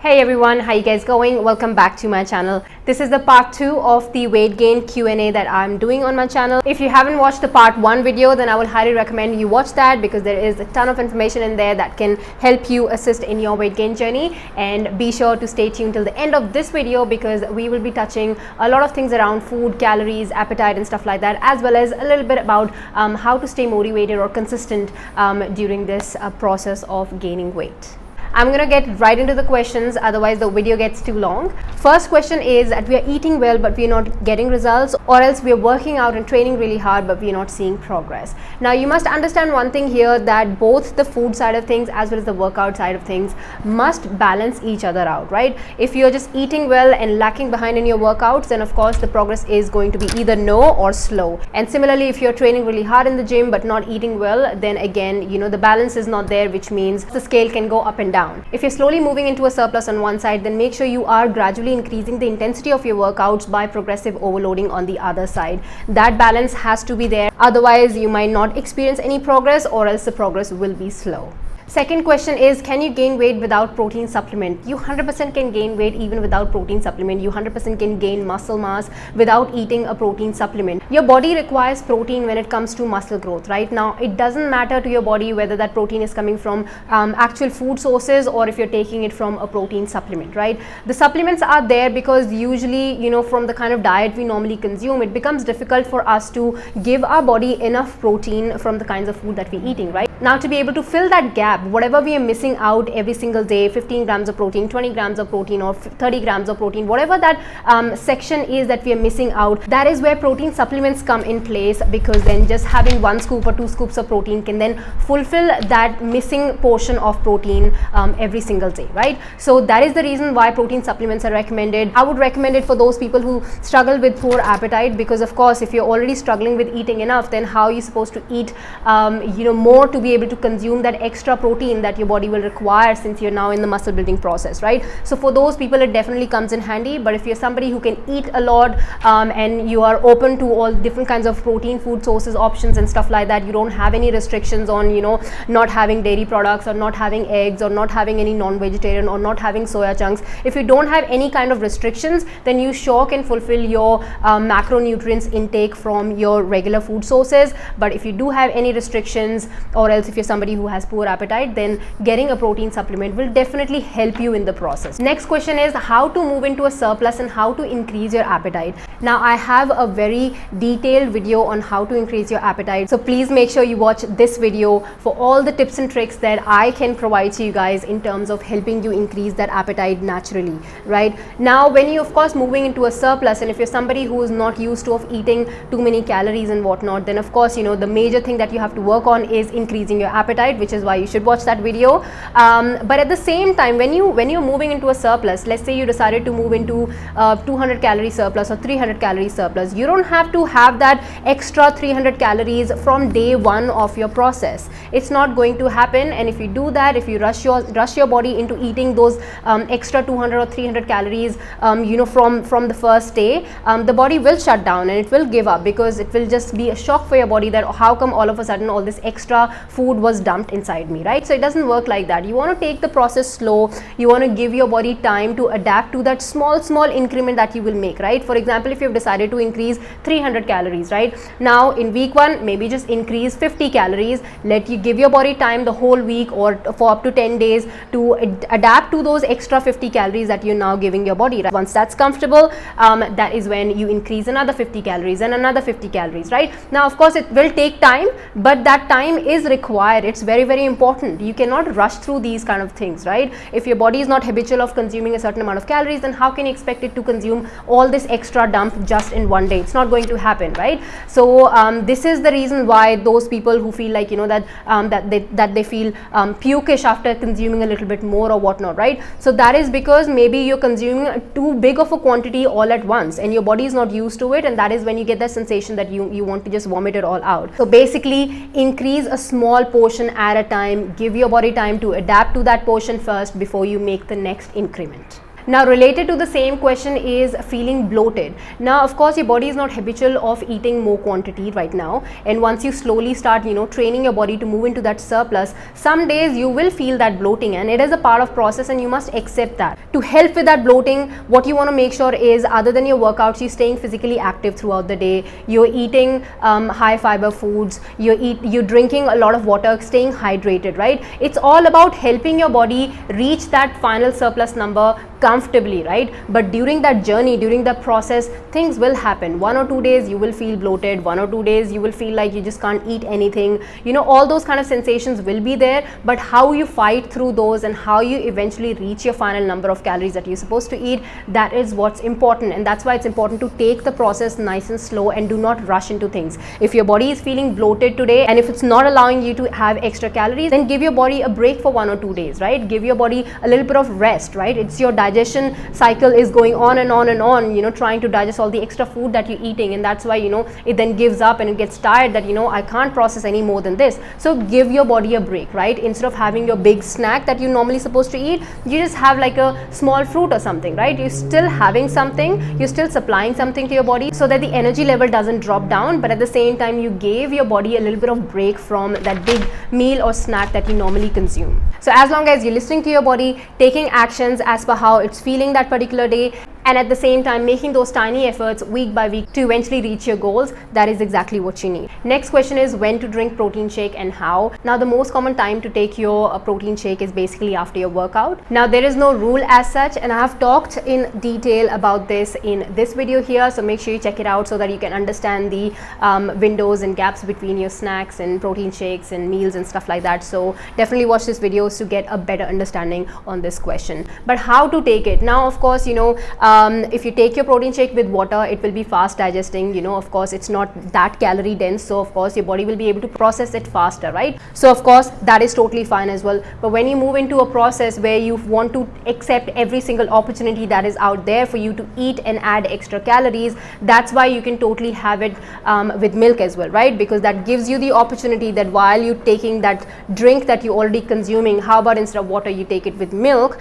Hey everyone, how you guys going? Welcome back to my channel. This is the part 2 of the weight gain Q&A that I'm doing on my channel. If you haven't watched the part 1 video, then I would highly recommend you watch that because there is a ton of information in there that can help you assist in your weight gain journey. And be sure to stay tuned till the end of this video because we will be touching a lot of things around food, calories, appetite and stuff like that, as well as a little bit about how to stay motivated or consistent during this process of gaining weight. I'm gonna get right into the questions, otherwise the video gets too long. First question is that we are eating well but we are not getting results, or else we are working out and training really hard but we are not seeing progress. Now you must understand one thing here, that both the food side of things as well as the workout side of things must balance each other out, right? If you're just eating well and lacking behind in your workouts, then of course the progress is going to be either no or slow. And similarly, if you're training really hard in the gym but not eating well, then again, the balance is not there, which means the scale can go up and down. If you're slowly moving into a surplus on one side, then make sure you are gradually increasing the intensity of your workouts by progressive overloading on the other side. That balance has to be there. Otherwise, you might not experience any progress, or else the progress will be slow. Second question is, can you gain weight without protein supplement? You 100% can gain weight even without protein supplement. You 100% can gain muscle mass without eating a protein supplement. Your body requires protein when it comes to muscle growth, right? Now, it doesn't matter to your body whether that protein is coming from actual food sources or if you're taking it from a protein supplement, right? The supplements are there because usually, from the kind of diet we normally consume, it becomes difficult for us to give our body enough protein from the kinds of food that we're eating, right? Now, to be able to fill that gap, whatever we are missing out every single day, 15 grams of protein, 20 grams of protein or 30 grams of protein, whatever that section is that we are missing out, that is where protein supplements come in place, because then just having 1 scoop or 2 scoops of protein can then fulfill that missing portion of protein every single day, right? So that is the reason why protein supplements are recommended. I would recommend it for those people who struggle with poor appetite, because of course if you're already struggling with eating enough, then how are you supposed to eat more to be able to consume that extra protein that your body will require, since you're now in the muscle building process, right? So for those people it definitely comes in handy. But if you're somebody who can eat a lot and you are open to all different kinds of protein food sources, options and stuff like that, you don't have any restrictions on not having dairy products or not having eggs or not having any non-vegetarian or not having soya chunks, if you don't have any kind of restrictions, then you sure can fulfill your macronutrients intake from your regular food sources. But if you do have any restrictions, or else if you're somebody who has poor appetite, then getting a protein supplement will definitely help you in the process. Next question is how to move into a surplus and how to increase your appetite. Now I have a very detailed video on how to increase your appetite, so please make sure you watch this video for all the tips and tricks that I can provide to you guys in terms of helping you increase that appetite naturally, right? Now when you of course moving into a surplus, and if you're somebody who is not used to eating too many calories and whatnot, then of course the major thing that you have to work on is increasing your appetite, which is why you should watch that video. But at the same time, when you're moving into a surplus, let's say you decided to move into 200 calorie surplus or 300 calorie surplus, you don't have to have that extra 300 calories from day one of your process. It's not going to happen. And if you do that, if you rush your body into eating those extra 200 or 300 calories from the first day, the body will shut down and it will give up, because it will just be a shock for your body that how come all of a sudden all this extra food was dumped inside me, right? So it doesn't work like that. You want to take the process slow. You want to give your body time to adapt to that small increment that you will make, right? For example, if you've decided to increase 300 calories, right? Now in week 1, maybe just increase 50 calories. Give your body time the whole week or for up to 10 days to adapt to those extra 50 calories that you're now giving your body, right? Once that's comfortable, that is when you increase another 50 calories and another 50 calories, right? Now of course it will take time, but that time is required. It's very, very important. You cannot rush through these kind of things, right? If your body is not habitual of consuming a certain amount of calories, then how can you expect it to consume all this extra dump just in one day? It's not going to happen, right? So this is the reason why those people who feel like that they feel pukish after consuming a little bit more or whatnot, right? So that is because maybe you're consuming too big of a quantity all at once and your body is not used to it, and that is when you get that sensation that you want to just vomit it all out. So basically, increase a small portion at a time. Give your body time to adapt to that portion first before you make the next increment. Now related to the same question is feeling bloated. Now of course your body is not habitual of eating more quantity right now, and once you slowly start training your body to move into that surplus, some days you will feel that bloating, and it is a part of process and you must accept that. To help with that bloating, what you want to make sure is, other than your workouts, you're staying physically active throughout the day, you're eating high fiber foods, you're drinking a lot of water, staying hydrated, right? It's all about helping your body reach that final surplus number comfortably, right? But during that journey, during the process, things will happen. 1 or 2 days you will feel bloated, 1 or 2 days you will feel like you just can't eat anything, all those kind of sensations will be there. But how you fight through those and how you eventually reach your final number of calories that you're supposed to eat, that is what's important. And that's why it's important to take the process nice and slow and do not rush into things. If your body is feeling bloated today, and if it's not allowing you to have extra calories, then give your body a break for 1 or 2 days, right? Give your body a little bit of rest, right? It's your digestion cycle is going on and on and on, trying to digest all the extra food that you're eating, and that's why it then gives up and it gets tired that I can't process any more than this. So give your body a break, right? Instead of having your big snack that you're normally supposed to eat, you just have like a small fruit or something, right? You're still having something, you're still supplying something to your body so that the energy level doesn't drop down, but at the same time you gave your body a little bit of break from that big meal or snack that you normally consume. So as long as you're listening to your body, taking actions as per how it's feeling that particular day, and at the same time making those tiny efforts week by week to eventually reach your goals, that is exactly what you need. Next question is when to drink protein shake and how. Now the most common time to take your protein shake is basically after your workout. Now there is no rule as such, and I have talked in detail about this in this video here, so make sure you check it out so that you can understand the windows and gaps between your snacks and protein shakes and meals and stuff like that. So definitely watch this video to get a better understanding on this question. But how to take it? Now of course if you take your protein shake with water, it will be fast digesting, of course it's not that calorie dense, so of course your body will be able to process it faster, right? So of course that is totally fine as well. But when you move into a process where you want to accept every single opportunity that is out there for you to eat and add extra calories, that's why you can totally have it with milk as well, right? Because that gives you the opportunity that while you're taking that drink that you're already consuming, how about instead of water you take it with milk,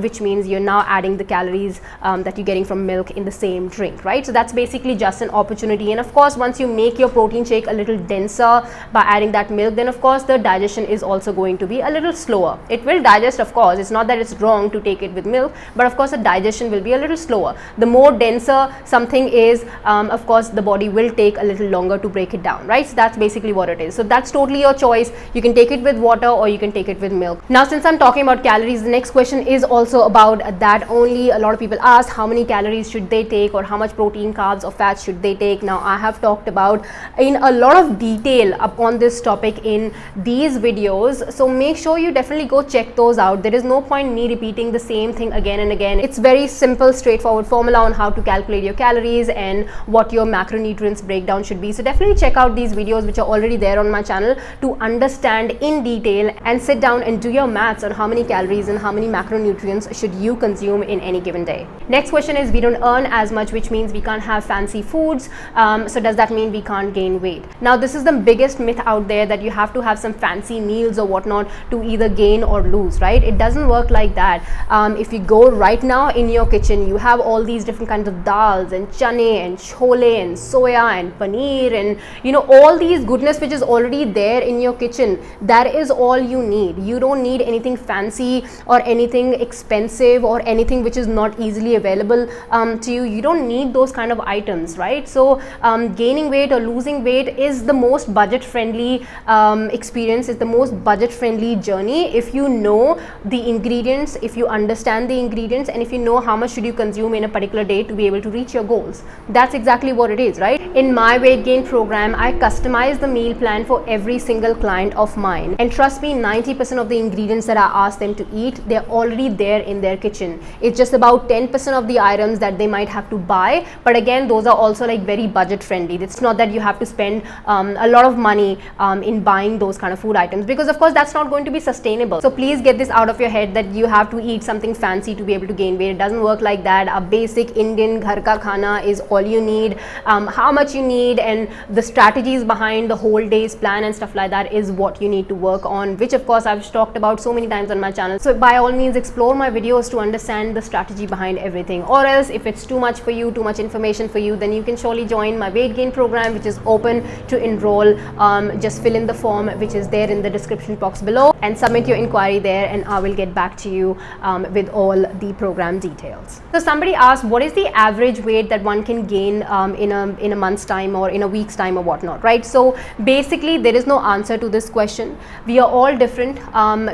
which means you're now adding the calories that you're getting from milk in the same drink, right? So that's basically just an opportunity. And of course once you make your protein shake a little denser by adding that milk, then of course the digestion is also going to be a little slower. It will digest, of course, it's not that it's wrong to take it with milk, but of course the digestion will be a little slower. The more denser something is, of course the body will take a little longer to break it down, right? So that's basically what it is. So that's totally your choice. You can take it with water or you can take it with milk. Now since I'm talking about calories, the next question is also about that only. A lot of people ask how many calories should they take or how much protein, carbs or fats should they take. Now I have talked about in a lot of detail upon this topic in these videos, so make sure you definitely go check those out. There is no point me repeating the same thing again and again. It's very simple, straightforward formula on how to calculate your calories and what your macronutrients breakdown should be. So definitely check out these videos which are already there on my channel to understand in detail and sit down and do your maths on how many calories and how many macronutrients should you consume in any given day. Next question is, we don't earn as much, which means we can't have fancy foods, so does that mean we can't gain weight? Now this is the biggest myth out there, that you have to have some fancy meals or whatnot to either gain or lose, right? It doesn't work like that. If you go right now in your kitchen, you have all these different kinds of dals and chane and chole and soya and paneer and all these goodness which is already there in your kitchen. That is all you need. You don't need anything fancy or anything expensive or anything which is not easily available to you. You don't need those kind of items, right? So gaining weight or losing weight is the most budget friendly experience, is the most budget friendly journey if you know the ingredients, if you understand the ingredients, and if you know how much should you consume in a particular day to be able to reach your goals. That's exactly what it is, right? In my weight gain program, I customize the meal plan for every single client of mine, and trust me, 90% of the ingredients that I ask them to eat, they're already there in their kitchen. It's just about 10% of the items that they might have to buy, but again, those are also like very budget friendly. It's not that you have to spend a lot of money in buying those kind of food items, because of course that's not going to be sustainable. So please get this out of your head that you have to eat something fancy to be able to gain weight. It doesn't work like that. A basic Indian ghar ka khana is all you need. How much you need and the strategies behind the whole day's plan and stuff like that is what you need to work on, which of course I've talked about so many times on my channel. So by all means explore my videos to understand the strategy behind everything, or else if it's too much for you, too much information for you, then you can surely join my weight gain program, which is open to enroll. Just fill in the form which is there in the description box below and submit your inquiry there, and I will get back to you with all the program details. So somebody asked, what is the average weight that one can gain in a month's time or in a week's time or whatnot, right? So basically there is no answer to this question. We are all different.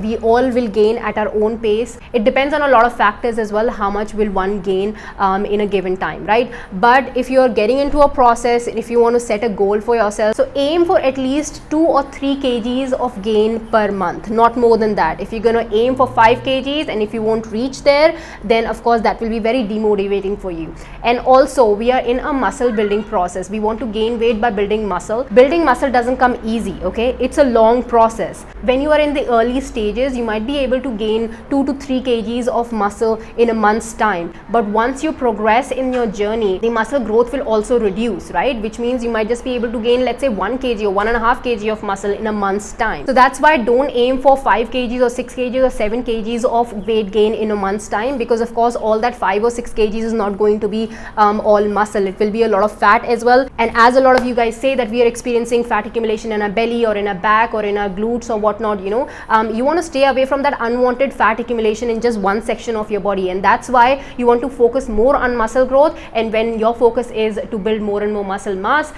We all will gain at our own pace. It depends on a lot of factors as well, how much will one gain in a given time, right? But if you're getting into a process, if you want to set a goal for yourself, so aim for at least 2 or 3 kgs of gain per month, not more than that. If you're going to aim for 5 kgs and if you won't reach there, then of course that will be very demotivating for you. And also we are in a muscle building process. We want to gain weight by building muscle. Building muscle doesn't come easy, okay? It's a long process. When you are in the early stages, you might be able to gain 2 to 3 kgs of muscle in a month's time, but once you progress in your journey, the muscle growth will also reduce, right? Which means you might just be able to gain, let's say 1 kg or 1.5 kg of muscle in a month's time. So that's why don't aim for 5 kgs or 6 kgs or 7 kgs of weight gain in a month's time, because of course all that 5 or 6 kgs is not going to be all muscle. It will be a lot of fat as well. And as a lot of you guys say that we are experiencing fat accumulation in our belly or in our back or in our glutes or whatnot, you know, you want to stay away from that unwanted fat accumulation in just one section of your body, and that's why you want to focus more on muscle growth. And when your focus is to build more and more muscle mass,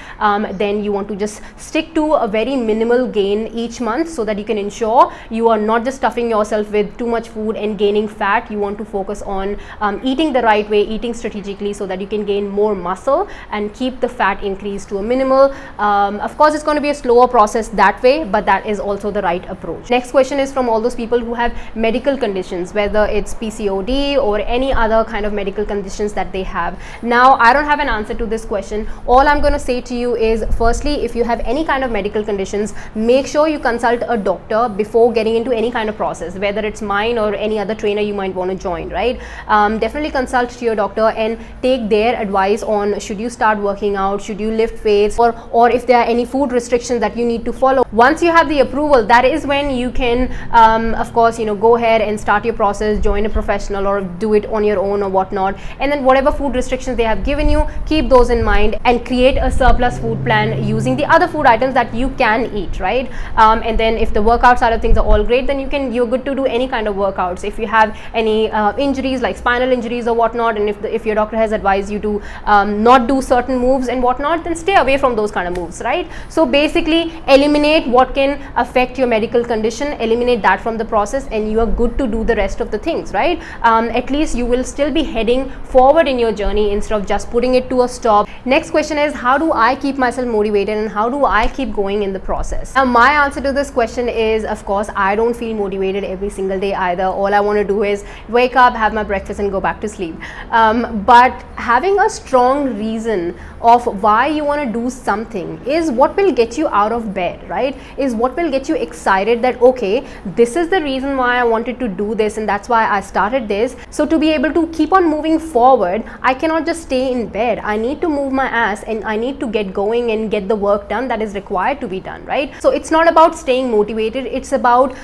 then you want to just stick to a very minimal gain each month, so that you can ensure you are not just stuffing yourself with too much food and gaining fat. You want to focus on eating the right way, eating strategically, so that you can gain more muscle and keep the fat increase to a minimal. Of course it's going to be a slower process that way, but that is also the right approach. Next question is from all those people who have medical conditions, whether it's PCOD or any other kind of medical conditions that they have. Now I don't have an answer to this question. All I'm going to say to you is, firstly, if you have any kind of medical conditions, make sure you consult a doctor before getting into any kind of process, whether it's mine or any other trainer you might want to join, right? Definitely consult to your doctor and take their advice on should you start working out, should you lift weights, or if there are any food restrictions that you need to follow. Once you have the approval, that is when you can of course, you know, go ahead and start your process, join a professional or do it on your own or whatnot. And then whatever food restrictions they have given you, keep those in mind and create a surplus food plan using the other food items that you can eat, right? And then if the workout side of things are all great, then you're good to do any kind of workouts. If you have any injuries like spinal injuries or whatnot, and if your doctor has advised you to not do certain moves and whatnot, then stay away from those kind of moves, right? So basically eliminate what can affect your medical condition, eliminate that from the process, and you are good to do the rest of the things, right? At least you will still be heading forward in your journey instead of just putting it to a stop. Next question is, how do I keep myself motivated and how do I keep going in the process? Now my answer to this question is, of course, I don't feel motivated every single day either. All I want to do is wake up, have my breakfast and go back to sleep. But having a strong reason of why you want to do something is what will get you out of bed, right? Is what will get you excited that, okay, this is the reason why I wanted to do this and that's why I started this. So to be able to keep on moving forward, I cannot just stay in bed. I need to move my ass and I need to get going and get the work done that is required to be done, right? So it's not about staying motivated, it's about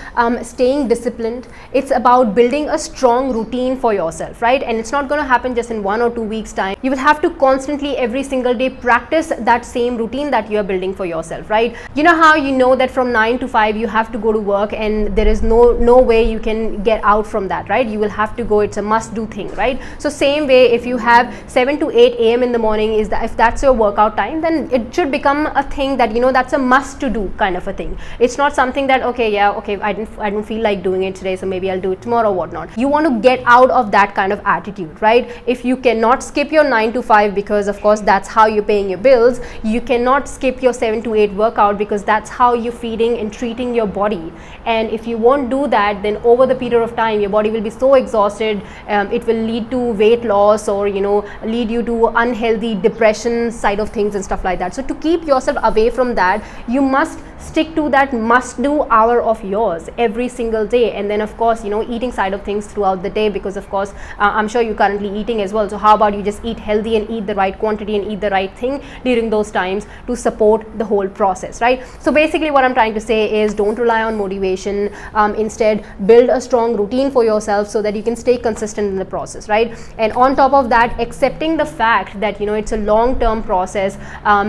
staying disciplined. It's about building a strong routine for yourself, right? And it's not going to happen just in 1 or 2 weeks time. You will have to constantly every single day practice that same routine that you are building for yourself, right? You know how you know that from 9 to 5 you have to go to work and there is no way you can get out from that, right? You will have to go. It's a must do thing, right? So same way, if you have 7 to 8 a.m. in the morning is if that's your workout time, then it should become a thing that, you know, that's a must to do kind of a thing. It's not something that, okay, yeah, okay, I don't feel like doing it today, so maybe I'll do it tomorrow or whatnot. You want to get out of that kind of attitude, right? If you cannot skip your 9 to 5 because of course that's how you're paying your bills, you cannot skip your 7 to 8 workout because that's how you're feeding and treating your body. And if you won't do that, then over the period of time your body will be so exhausted, it will lead to weight loss, or, you know, lead you to unhealthy depression side of things and stuff like that. So to keep yourself away from that, you must stick to that must do hour of yours every single day. And then of course, you know, eating side of things throughout the day, because of course I'm sure you're currently eating as well. So how about you just eat healthy and eat the right quantity and eat the right thing during those times to support the whole process, right? So basically what I'm trying to say is, don't rely on motivation, instead build a strong routine for yourself so that you can stay consistent in the process, right? And on top of that, accepting the fact that, you know, it's a long-term process,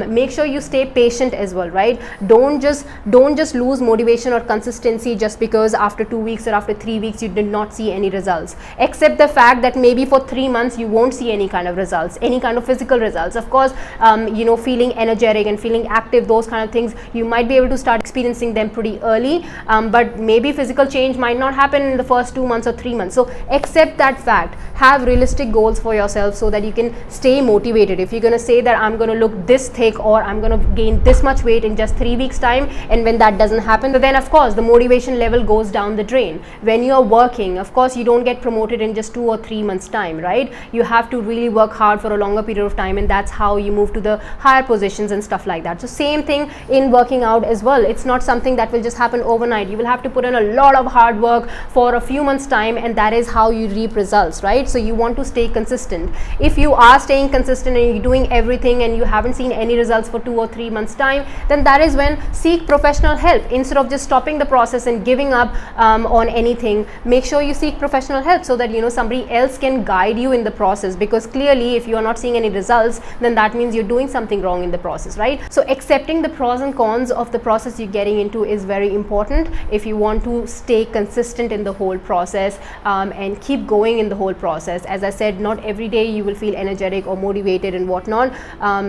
make sure you stay patient as well, right? Don't just lose motivation or consistency just because after 2 weeks or after 3 weeks you did not see any results. Accept the fact that maybe for 3 months you won't see any kind of results, any kind of physical results. Of course, you know, feeling energetic and feeling active, those kind of things, you might be able to start experiencing them pretty early, but maybe physical change might not happen in the first 2 months or 3 months. So accept that fact, have realistic goals for yourself so that you can stay motivated. If you're going to say that I'm going to look this thick or I'm going to gain this much weight in just 3 weeks time, and when that doesn't happen, then of course the motivation level goes down the drain. When you're working, of course you don't get promoted in just 2 or 3 months time, right? You have to really work hard for a longer period of time, and that's how you move to the higher positions and stuff like that. So same thing in working out as well. It's not something that will just happen overnight. You will have to put in a lot of hard work for a few months time, and that is how you reap results, right? So you want to stay consistent. If you are staying consistent and you're doing everything and you haven't seen any results for 2 or 3 months time, then that is when seek professional help. Instead of just stopping the process and giving up on anything, make sure you seek professional help so that, you know, somebody else can guide you in the process, because clearly if you are not seeing any results, then that means you're doing something wrong in the process, right? So accepting the pros and cons of the process you're getting into is very important if you want to stay consistent in the whole process, and keep going in the whole process. As I said, not every day you will feel energetic or motivated and whatnot,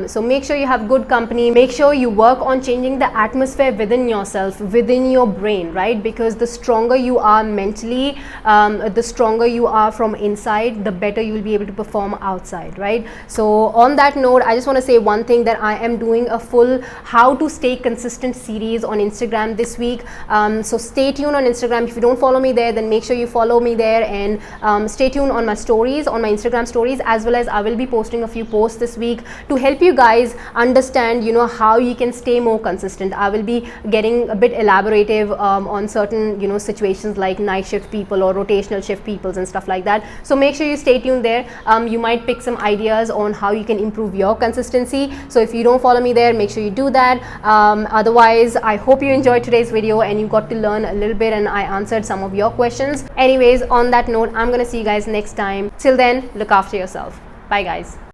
so make sure you have good company. Make sure you work on changing the atmosphere within yourself, within your brain, right? Because the stronger you are mentally, the stronger you are from inside, the better you will be able to perform outside, right? So on that note, I just want to say one thing, that I am doing a full how to stay consistent series on Instagram this week, so stay tuned on Instagram. If you don't follow me there, then make sure you follow me there, and stay tuned on my stories, on my Instagram stories, as well as I will be posting a few posts this week to help you guys understand, you know, how you can stay more consistent. I will be getting a bit elaborative on certain, you know, situations like night shift people or rotational shift peoples and stuff like that. So make sure you stay tuned there. You might pick some ideas on how you can improve your consistency. So if you don't follow me there, make sure you do that. Otherwise, I hope you enjoyed today's video and you got to learn a little bit, and I answered some of your questions. Anyways, on that note, I'm gonna see you guys next time. Till then, look after yourself. Bye guys.